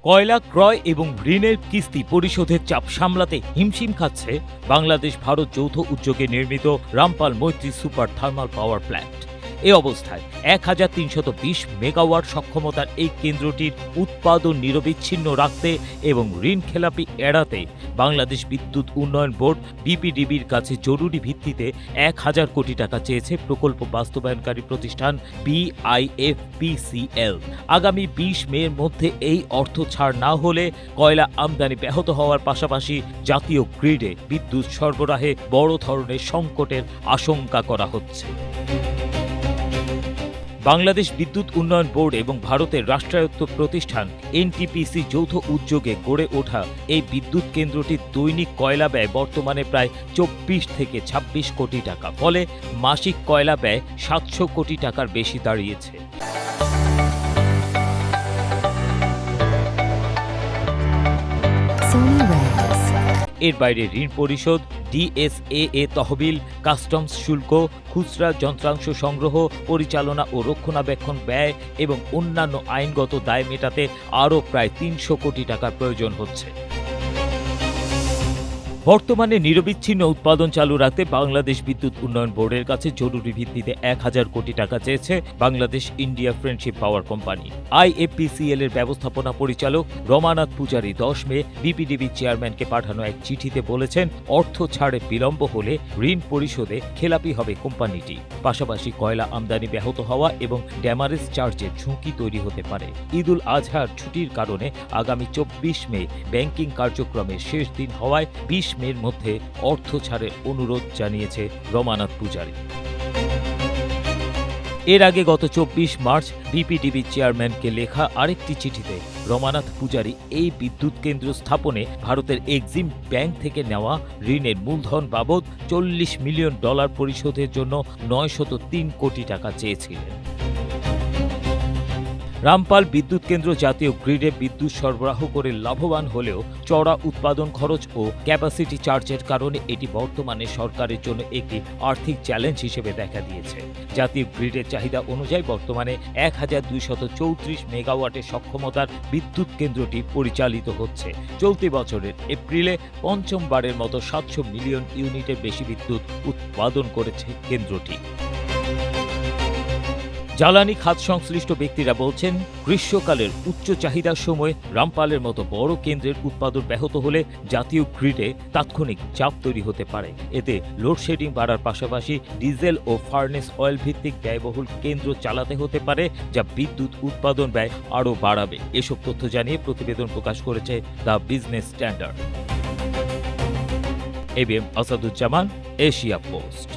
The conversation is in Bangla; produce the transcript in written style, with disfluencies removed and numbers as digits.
কয়লা ক্রয় এবং ঋণের কিস্তি পরিশোধের চাপ সামলাতে হিমশিম খাচ্ছে বাংলাদেশ ভারত যৌথ উদ্যোগে নির্মিত রামপাল মৈত্রী সুপার থার্মাল পাওয়ার প্ল্যান্ট। এ অবস্থায় 1320 মেগাওয়াট সক্ষমতার এই কেন্দ্রটির উৎপাদন নিরবিচ্ছিন্ন রাখতে এবং ঋণ খেলাপি এড়াতে বাংলাদেশ বিদ্যুৎ উন্নয়ন বোর্ড বিপিডিবির কাছে জরুরি ভিত্তিতে 1000 কোটি টাকা চেয়েছে প্রকল্প বাস্তবায়নকারী প্রতিষ্ঠান বিআইএফপিসিএল। আগামী 20 মের মধ্যে এই অর্থ ছাড় না হলে কয়লা আমদানি ব্যাহত হওয়ার পাশাপাশি জাতীয় গ্রিডে বিদ্যুৎ সরবরাহে বড় ধরনের সংকটের আশঙ্কা করা হচ্ছে। বাংলাদেশ বিদ্যুৎ উন্নয়ন বোর্ড এবং ভারতের রাষ্ট্রায়ত্ত প্রতিষ্ঠান এনটিপিসি যৌথ উদ্যোগে গড়ে ওঠা এই বিদ্যুৎ কেন্দ্রটির দৈনিক কয়লা ব্যয় বর্তমানে প্রায় 24 থেকে 26 কোটি টাকা, ফলে মাসিক কয়লা ব্যয় 700 কোটি টাকার বেশি দাঁড়িয়েছে। এর বাইরে ঋণ পরিশোধ, ডিএসএ তহবিল, কাস্টমস শুল্ক, খুচরা যন্ত্রাংশ সংগ্রহ, পরিচালনা ও রক্ষণাবেক্ষণ ব্যয় এবং অন্যান্য আইনগত দায় মেটাতে আরও প্রায় 300 কোটি টাকার প্রয়োজন হচ্ছে। বর্তমানে নিরবিচ্ছিন্ন উৎপাদন চালু রাখতে বাংলাদেশ বিদ্যুৎ উন্নয়ন বোর্ডের কাছে জরুরি ভিত্তিতে 1000 কোটি টাকা চেয়েছে Bangladesh India friendship power company. IFPCL এর ব্যবস্থাপনা পরিচালক রমানাথ পূজারী 10 মে বিপিডিবি চেয়ারম্যানকে পাঠানো এক চিঠিতে বলেছেন, অর্থ ছাড়ে বিলম্ব হলে ঋণ পরিশোধে খেলাপি হবে কোম্পানিটি। পাশাপাশি কয়লা আমদানি ব্যাহত হওয়া এবং ড্যামারেজ চার্জের ঝুঁকি তৈরি হতে পারে। ঈদুল আজহার ছুটির কারণে আগামী 24 মে ব্যাংকিং কার্যক্রমের শেষ দিন হওয়ায় 20 মের মধ্যে অর্থ ছাড়ের অনুরোধ জানিয়েছে রমানাথ পূজারী। এর আগে গত 24 মার্চ বিপিডিবি চেয়ারম্যানকে লেখা আরেকটি চিঠিতে রমানাথ পূজারী এই বিদ্যুৎ কেন্দ্র স্থাপনে ভারতের এক্সিম ব্যাংক থেকে নেওয়া ঋণের মূলধন বাবদ $40 মিলিয়ন পরিশোধের জন্য 903 কোটি টাকা চেয়েছিলেন। রামপাল বিদ্যুৎ কেন্দ্র জাতীয় গ্রিডে বিদ্যুৎ সরবরাহ করে লাভবান হলেও চড়া উৎপাদন খরচ ও ক্যাপাসিটি চার্জের কারণে এটি বর্তমানে সরকারের জন্য একটি আর্থিক চ্যালেঞ্জ হিসেবে দেখা দিয়েছে। জাতীয় গ্রিডের চাহিদা অনুযায়ী বর্তমানে 1234 মেগাওয়াটের সক্ষমতার বিদ্যুৎ কেন্দ্রটি পরিচালিত হচ্ছে। চলতি বছরের এপ্রিলে পঞ্চমবারের মতো 700 মিলিয়ন ইউনিটের বেশি বিদ্যুৎ উৎপাদন করেছে কেন্দ্রটি। জ্বালানি খাত সংশ্লিষ্ট ব্যক্তিরা বলছেন, গ্রীষ্মকালের উচ্চ চাহিদার সময় রামপালের মতো বড় কেন্দ্রের উৎপাদন ব্যাহত হলে জাতীয় গ্রিডে তাৎক্ষণিক চাপ তৈরি হতে পারে। এতে লোডশেডিং বাড়ার পাশাপাশি ডিজেল ও ফার্নেস অয়েল ভিত্তিক ব্যয়বহুল কেন্দ্র চালাতে হতে পারে, যা বিদ্যুৎ উৎপাদন ব্যয় আরও বাড়াবে। এসব তথ্য জানিয়ে প্রতিবেদন প্রকাশ করেছে the business standard. ABM Asaduzzaman, Asia post.